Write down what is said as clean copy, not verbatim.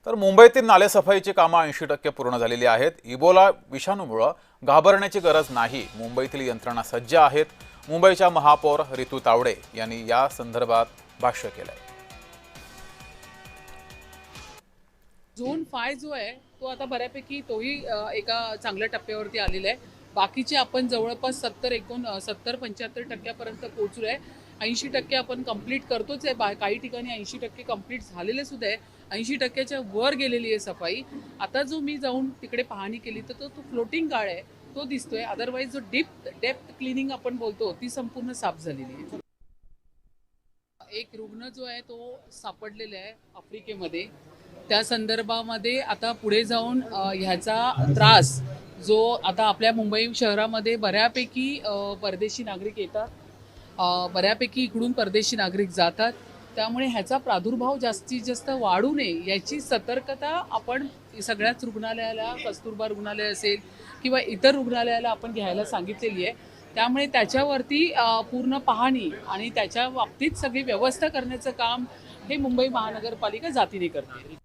तर मुंबईतील नालेसफाईची कामं 80% पूर्ण झालेली आहेत। इबोला विषाणूमुळे घाबरण्याची गरज नाही, मुंबईतील यंत्रणा सज्ज आहेत। मुंबईच्या महापौर रितू तावडे यांनी या संदर्भात भाष्य केलंय। झोन 5 जो आहे तो आता बऱ्यापैकी तोही एका चांगल्या टप्प्यावरती आलेला आहे। बाकीचे आपण जवळपास 70-75% पोहोचलो आहे। 80% आपण कंप्लीट करतोच आहे। काही ठिकाणी 80% कंप्लीट झालेले सुद्धा आहे। 80%च्या वर गेलेली आहे सफाई। आता जो मी जाऊन तिकडे पाहणी केली तर तो फ्लोटिंग गाळ आहे तो दिसतोय। अदरवाईज जो डेप्थ क्लिनिंग आपण बोलतो ती संपूर्ण साफ झालेली आहे। एक रुग्ण जो आहे तो सापडलेला आहे आफ्रिकेमध्ये। त्या संदर्भामध्ये आता पुढे जाऊन ह्याचा त्रास जो आता आपल्या मुंबई शहरामध्ये बऱ्यापैकी परदेशी नागरिक येतात, बऱ्यापैकी इकडून परदेशी नागरिक जातात, त्यामुळे ह्याचा प्रादुर्भाव जास्तीत जास्त वाढू नये याची सतर्कता आपण सगळ्याच रुग्णालयाला, कस्तुरबा रुग्णालय असेल किंवा इतर रुग्णालयाला आपण घ्यायला सांगितलेली आहे। त्यामुळे त्याच्यावरती पूर्ण पाहणी आणि त्याच्या बाबतीत सगळी व्यवस्था करण्याचं काम हे मुंबई महानगरपालिका जातीने करते।